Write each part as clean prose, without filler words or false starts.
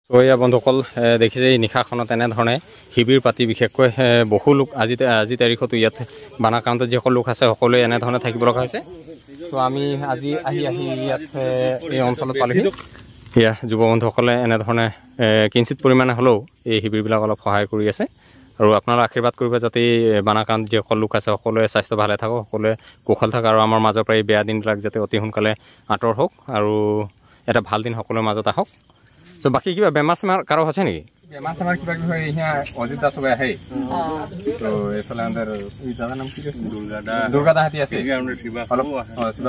তো এয়া বন্ধুসকল দেখিছে এই নিশাখনত এনেধৰণে শিবিৰ পাতি বিশেষকৈ বহু লোক আজি তাৰিখতো ইয়াত বানাক্ৰান্তত যিসকল লোক আছে সকলোৱে এনেধৰণে থাকিব লগা হৈছে। তো আমি আজি আহি ইয়াত এই অঞ্চলত পালোহি। এয়া যুৱ বন্ধুসকলে এনেধৰণে কিঞ্চিত পৰিমাণে হ'লেও এই শিবিৰবিলাক অলপ সহায় কৰি আছে আৰু আপোনালোকে আশীৰ্বাদ কৰিব যাতে বানাক্ৰান্ত যিসকল লোক আছে সকলোৱে স্বাস্থ্য ভালে থাকক, সকলোৱে কুশল থাকক আৰু আমাৰ মাজৰ পৰা এই বেয়া দিনবিলাক যাতে অতি সোনকালে আঁতৰ হওক আৰু এটা ভাল দিন সকলোৰে মাজত আহক। তো বাকী কিবা বেমাৰ চেমাৰ কাৰো হৈছে নেকি? বেমাৰ চেমাৰ কিবা কিবি হয় অজিত দাস চবে আহে। তো এইফালে দাদাৰ নাম কি আছে? দুৰ্গা দা হাতী আছে। শিৱা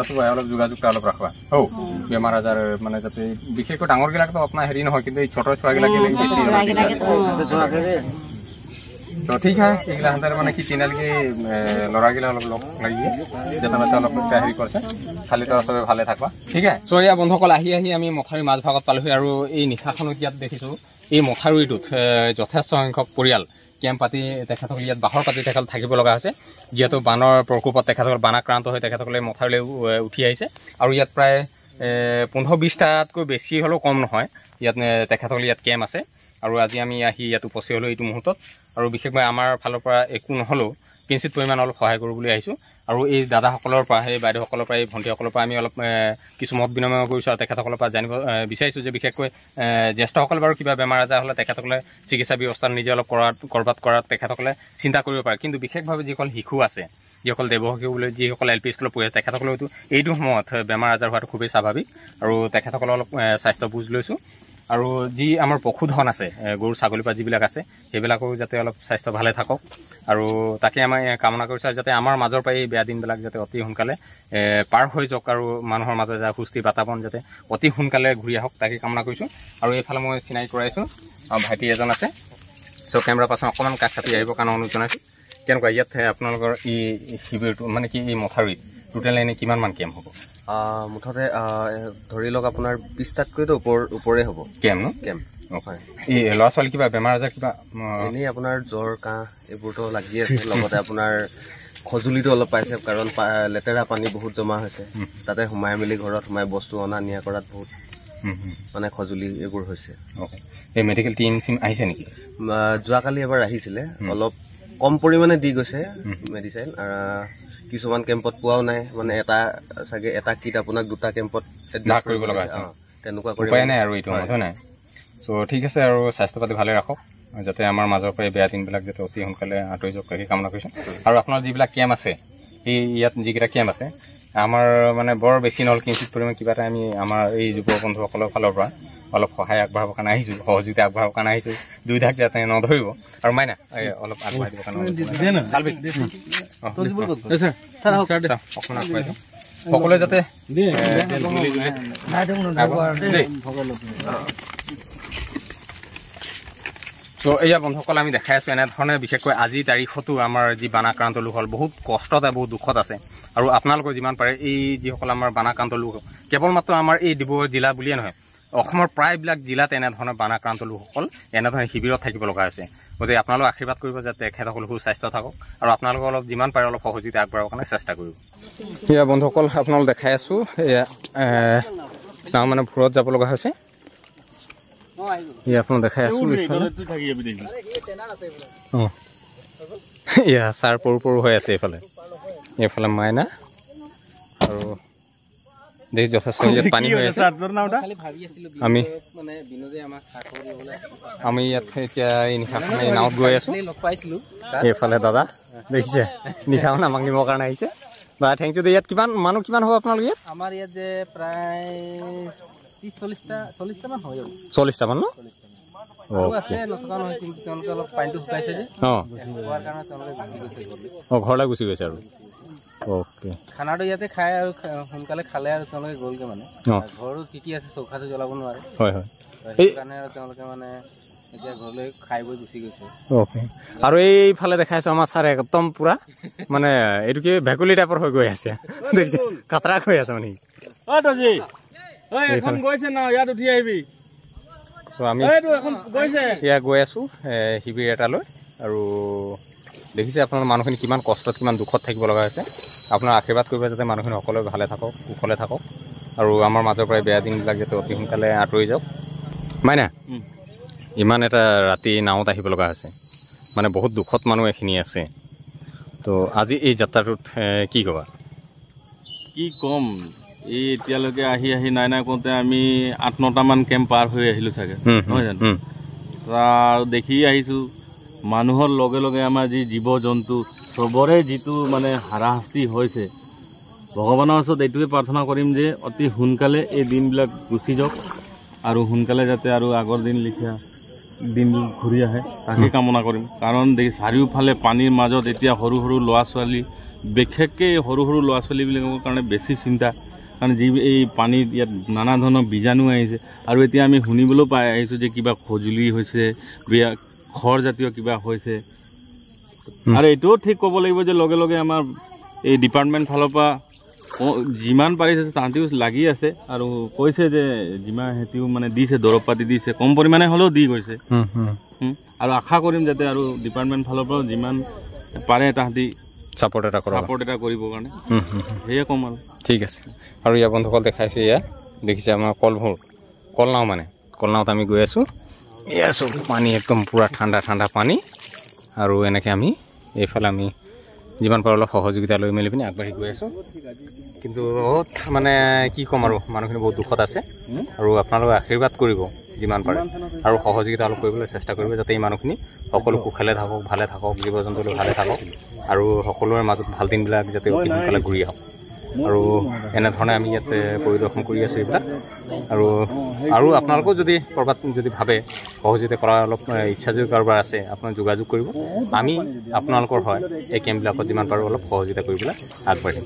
চবে অলপ যোগাযোগটা অলপ ৰাখবা। বেমাৰ আজাৰ মানে যাতে বিশেষকৈ ডাঙৰবিলাকতো আপোনাৰ হেৰি নহয়, কিন্তু এই ছোট ছোৱালীবিলাক বেছি। তো ঠিক হয়, এইগিলা হাতে মানে কি তিনালৈকে ল'ৰাগিলা অলপ লগ লাগি যাতে বাচ্চা অলপ হেৰি কৰিছে, খালি তো চবে ভালে থাকবা। ঠিক আছে। চ' এয়া বন্ধুসকল আহি আমি মথাউৰি মাজভাগত পালোহি আৰু এই নিশাখনত ইয়াত দেখিছোঁ এই মথাউৰিটোত যথেষ্ট সংখ্যক পৰিয়াল কেম্প পাতি তেখেতসকলে ইয়াত বাহৰ পাতি তেখেতসকল থাকিব লগা হৈছে, যিহেতু বানৰ প্ৰকোপত তেখেতসকল বানাক্ৰান্ত হৈ তেখেতসকলে মথাউৰিলৈ উঠি আহিছে আৰু ইয়াত প্ৰায় 15-20টাতকৈ বেছি হ'লেও কম নহয় ইয়াত তেখেতসকলে ইয়াত কেম্প আছে। আৰু আজি আমি আহি ইয়াত উপস্থিত হ'লোঁ এইটো মুহূৰ্তত আৰু বিশেষকৈ আমাৰ ফালৰ পৰা একো নহ'লেও কিঞ্চিত পৰিমাণ অলপ সহায় কৰোঁ বুলি আহিছোঁ। আৰু এই দাদাসকলৰ পৰা, সেই বাইদেউসকলৰ পৰা, এই ভণ্টিসকলৰ পৰা আমি অলপ কিছু মত বিনিময় কৰিছোঁ আৰু তেখেতসকলৰ পৰা জানিব বিচাৰিছোঁ যে বিশেষকৈ জ্যেষ্ঠসকল বাৰু কিবা বেমাৰ আজাৰ হ'লে তেখেতসকলে চিকিৎসা ব্যৱস্থা নিজে অলপ ক'ৰবাত কৰাত তেখেতসকলে চিন্তা কৰিব পাৰে, কিন্তু বিশেষভাৱে যিসকল শিশু আছে, যিসকল দেৱশিশু বুলি যিসকল LP স্কুলত পঢ়ি আছে তেখেতসকলে এইটো সময়ত বেমাৰ আজাৰ হোৱাটো খুবেই স্বাভাৱিক আৰু তেখেতসকলৰ অলপ স্বাস্থ্য বুজ লৈছোঁ। আৰু যি আমাৰ পশুধন আছে, গৰু ছাগলী পৰা যিবিলাক আছে সেইবিলাকো যাতে অলপ স্বাস্থ্য ভালে থাকক আৰু তাকে আমি কামনা কৰিছোঁ যাতে আমাৰ মাজৰ পৰা এই বেয়া দিনবিলাক যাতে অতি সোনকালে পাৰ হৈ যাওক আৰু মানুহৰ মাজত এটা সুস্থিৰ বাতাবৰণ যাতে অতি সোনকালে ঘূৰি আহক তাকে কামনা কৰিছোঁ। আৰু এইফালে মই চিনাকি কৰাইছোঁ ভাইটি এজন আছে। চ' কেমেৰা পাৰ্চন অকণমান কাষ চাপি আহিবৰ কাৰণে অনুৰোধ জনাইছোঁ। কেনেকুৱা ইয়াত আপোনালোকৰ এই শিবিৰটো মানে কি এই মথাউৰিত টোটেল এনেই কিমানমান কেম্প হ'ব? মুঠতে ধৰি লওক আপোনাৰ 20টাতকৈতো ওপৰে হ'ব কেম্প ন? কেম্প হয়। এই ল'ৰা ছোৱালী কিবা বেমাৰ আজাৰ কিবা এনেই আপোনাৰ জ্বৰ কাহ এইবোৰতো লাগি আছে, লগতে আপোনাৰ খজুলিটো অলপ পাইছে কাৰণ লেতেৰা পানী বহুত জমা হৈছে, তাতে সোমাই মেলি ঘৰত সোমাই বস্তু অনা নিয়া কৰাত বহুত মানে খজুলি এইবোৰ হৈছে। এই মেডিকেল টিম আহিছে নেকি? যোৱাকালি এবাৰ আহিছিলে, অলপ কম পৰিমাণে দি গৈছে মেডিচিন। কিছুমান কেম্পত পোৱাও নাই, মানে এটা কিট আপোনাক 2টা কেম্পত ভাগ কৰিব লগা হৈছে, তেনেকুৱা উপায় নাই আৰু এইটো হয় নাই। চ' ঠিক আছে আৰু স্বাস্থ্য পাতি ভালে ৰাখক যাতে আমাৰ মাজৰ পৰা এই বেয়া দিনবিলাক যাতে অতি সোনকালে আঁতৰি যাওক তাকে কামনা কৰিছোঁ। আৰু আপোনাৰ যিবিলাক কেম্প আছে এই ইয়াত যিকেইটা কেম্প আছে আমাৰ মানে বৰ বেছি নহ'ল কিঞ্চিত পৰিমাণে কিবা এটা আমি আমাৰ এই যুৱ বন্ধুসকলৰ ফালৰ পৰা অলপ সহায় আগবঢ়াবৰ কাৰণে আহিছোঁ, সহযোগিতা আগবঢ়াবৰ কাৰণে আহিছোঁ। দুইধাক যাতে নধৰিব আৰু মাইনা অলপ আগবঢ়াই দিবৰ কাৰণে অকণমান আগবঢ়াইছোঁ সকলোৱে যাতে তো এয়া বন্ধুসকল আমি দেখাই আছোঁ এনেধৰণে বিশেষকৈ আজিৰ তাৰিখতো আমাৰ যি বানাক্ৰান্ত লোকসকল বহুত কষ্টত বহুত দুখত আছে। আৰু আপোনালোকৰ যিমান পাৰে এই যিসকল আমাৰ বানাক্ৰান্ত লোক কেৱল মাত্ৰ আমাৰ এই ডিব্ৰুগড় জিলা বুলিয়ে নহয় অসমৰ প্ৰায়বিলাক জিলাত এনেধৰণৰ বানাক্ৰান্ত লোকসকল এনেধৰণে শিবিৰত থাকিব লগা হৈছে। গতিকে আপোনালোক আশীৰ্বাদ কৰিব যাতে তেখেতসকল সুস্বাস্থ্য থাকক আৰু আপোনালোকে অলপ যিমান পাৰে অলপ সহযোগিতা আগবঢ়াবৰ কাৰণে চেষ্টা কৰিব। এয়া বন্ধুসকল আপোনালোক দেখাই আছোঁ এয়া মানে ভূৰত যাব লগা হৈছে। আপোনাক দেখাই আছোঁ এয়া ছাৰ পৰু হৈ আছে এইফালে মাইনা আৰু দেখি যথেষ্ট ইয়াত পানী হৈ আছে। আমি ইয়াত এতিয়া এই নিশাখন এই নাৱত গৈ আছোঁ। এইফালে দাদা দেখিছে নিশাখন আমাক নিবৰ কাৰণে আহিছে। দাদা থেংক ইউ। ইয়াত মানুহ কিমান হ'ব আপোনালোক ইয়াত? আমাৰ ইয়াত যে প্ৰায় 30-40টামান হয়। 40টামান ন? ঘৰলৈ গুচি গৈছে আৰু অ'কে। খানাটো ইয়াতে খাই আৰু সোনকালে খালে আৰু তেওঁলোকে গ'লগে মানে ঘৰো তিতি আছে, চৌকাটো জ্বলাব নোৱাৰে। হয় হয়, সেইকাৰণে আৰু তেওঁলোকে মানে এতিয়া ঘৰলৈ খাই বৈ গুচি গৈছে। অ'কে। আৰু এইফালে দেখাইছো আমাৰ ছাৰ একদম পুৰা মানে এইটো কি ভেকুলী টাইপৰ হৈ গৈ আছে, দেখিছে খাতৰা হৈ আছে মানে। আমি এয়া গৈ আছো শিবিৰ এটালৈ আৰু দেখিছে আপোনাৰ মানুহখিনি কিমান কষ্টত কিমান দুখত থাকিব লগা হৈছে। আপোনাৰ আশীৰ্বাদ কৰিব যাতে মানুহখিনি সকলোৱে ভালে থাকক, কুশলে থাকক আৰু আমাৰ মাজৰ পৰা বেয়া দিনবিলাক যাতে অতি সোনকালে আঁতৰি যাওক। মাইনা ইমান এটা ৰাতি নাৱত আহিব লগা হৈছে, মানে বহুত দুখত মানুহ এখিনি আছে। তো আজি এই যাত্ৰাটোত কি ক'বা? কি ক'ম, এই এতিয়ালৈকে আহি নাই কৰোঁতে আমি 8-9টামান কেম্প পাৰ হৈ আহিলোঁ চাগে, নহয় জানো? আৰু দেখি আহিছোঁ মানুহৰ লগে লগে আমাৰ যি জীৱ জন্তু চবৰে যিটো মানে হাৰাশাস্তি হৈছে, ভগৱানৰ ওচৰত এইটোৱে প্ৰাৰ্থনা কৰিম যে অতি সোনকালে এই দিনবিলাক গুচি যাওক আৰু সোনকালে যাতে আৰু আগৰ দিন লিখীয়া দিনবোৰ ঘূৰি আহে, তাকে কামনা কৰিম। কাৰণ চাৰিওফালে পানীৰ মাজত এতিয়া সৰু সৰু ল'ৰা ছোৱালী, বিশেষকৈ সৰু সৰু ল'ৰা ছোৱালীবিলাকৰ কাৰণে বেছি চিন্তা, কাৰণ যি এই পানীত ইয়াত নানা ধৰণৰ বীজাণু আহিছে। আৰু এতিয়া আমি শুনিবলৈ পাই আহিছোঁ যে কিবা খজুলি হৈছে, খৰজাতীয় কিবা হৈছে। আৰু এইটোও ঠিক ক'ব লাগিব যে লগে লগে আমাৰ এই ডিপাৰ্টমেণ্ট ফালৰ পৰা যিমান পাৰিছে তাহাঁতিও লাগি আছে আৰু কৈছে যে যিমান সিহঁতিও মানে দিছে, দৰৱ পাতি দিছে, কম পৰিমাণে হ'লেও দি গৈছে। আৰু আশা কৰিম যাতে আৰু ডিপাৰ্টমেণ্ট ফালৰ পৰা যিমান পাৰে তাহাঁতি ছাপৰ্ট এটা কৰিবৰ কাৰণে, সেয়ে ক'ম আৰু। ঠিক আছে। আৰু ইয়াৰ বন্ধুসকল দেখাইছে, ইয়াত দেখিছে আমাৰ কলনাও মানে কলনাওত আমি গৈ আছোঁ। এয়া চব পানী একদম পূৰা ঠাণ্ডা ঠাণ্ডা পানী। আৰু এনেকৈ আমি এইফালে আমি যিমান পাৰোঁ অলপ সহযোগিতা লৈ মেলি পিনি আগবাঢ়ি গৈ আছোঁ। কিন্তু বহুত মানে কি ক'ম আৰু, মানুহখিনি বহুত দুখত আছে। আৰু আপোনালোকে আশীৰ্বাদ কৰিব যিমান পাৰে, আৰু সহযোগিতা অলপ কৰিবলৈ চেষ্টা কৰিব যাতে এই মানুহখিনি সকলো কুশলে থাকক, ভালে থাকক, জীৱ জন্তুলৈ ভালে থাকক, আৰু সকলোৰে মাজত ভাল দিনবিলাক যাতে অতি সোনকালে ঘূৰি আহক। আৰু এনেধৰণে আমি ইয়াত পৰিদৰ্শন কৰি আছোঁ এইবিলাক। আৰু আপোনালোকেও যদি ক'ৰবাত যদি ভাবে সহযোগিতা কৰাৰ অলপ ইচ্ছা যদি কাৰোবাৰ আছে, আপোনাৰ যোগাযোগ কৰিব। আমি আপোনালোকৰ হয় এই কেম্পবিলাকত যিমান পাৰোঁ অলপ সহযোগিতা কৰিবলৈ আগবাঢ়িম।